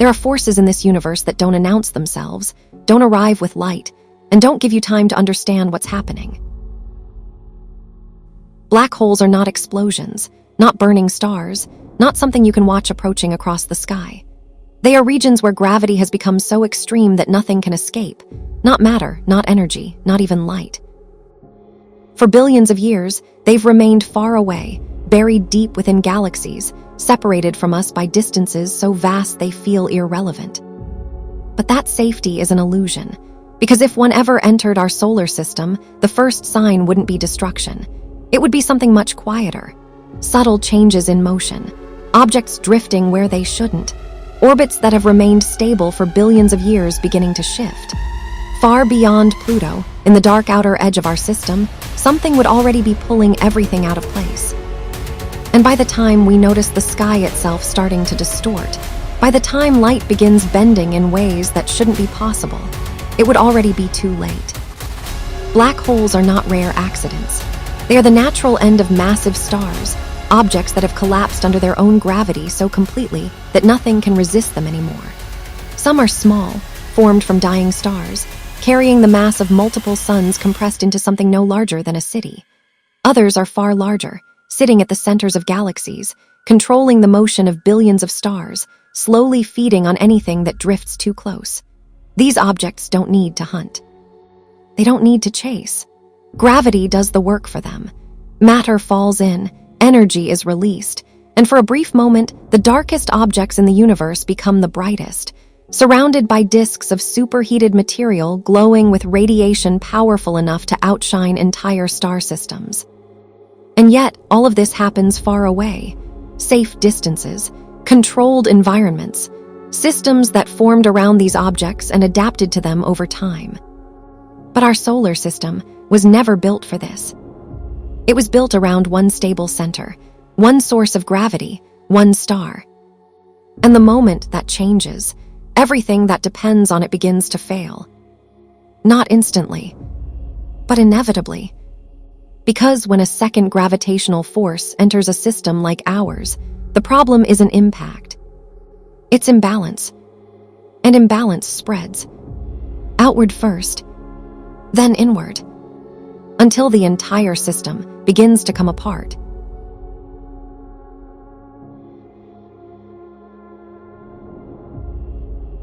There are forces in this universe that don't announce themselves, don't arrive with light, and don't give you time to understand what's happening. Black holes are not explosions, not burning stars, not something you can watch approaching across the sky. They are regions where gravity has become so extreme that nothing can escape. Not matter, not energy, not even light. For billions of years, they've remained far away, buried deep within galaxies, separated from us by distances so vast they feel irrelevant. But that safety is an illusion, because if one ever entered our solar system, the first sign wouldn't be destruction. It would be something much quieter. Subtle changes in motion, objects drifting where they shouldn't, orbits that have remained stable for billions of years beginning to shift. Far beyond Pluto, in the dark outer edge of our system, something would already be pulling everything out of place. And by the time we notice the sky itself starting to distort, by the time light begins bending in ways that shouldn't be possible, it would already be too late. Black holes are not rare accidents. They are the natural end of massive stars, objects that have collapsed under their own gravity so completely that nothing can resist them anymore. Some are small, formed from dying stars, carrying the mass of multiple suns compressed into something no larger than a city. Others are far larger, sitting at the centers of galaxies, controlling the motion of billions of stars, slowly feeding on anything that drifts too close. These objects don't need to hunt. They don't need to chase. Gravity does the work for them. Matter falls in, energy is released, and for a brief moment, the darkest objects in the universe become the brightest, surrounded by disks of superheated material glowing with radiation powerful enough to outshine entire star systems. And yet, all of this happens far away. Safe distances, controlled environments, systems that formed around these objects and adapted to them over time. But our solar system was never built for this. It was built around one stable center, one source of gravity, one star. And the moment that changes, everything that depends on it begins to fail. Not instantly, but inevitably. Because when a second gravitational force enters a system like ours, the problem isn't impact. It's imbalance. And imbalance spreads. Outward first, then inward, until the entire system begins to come apart.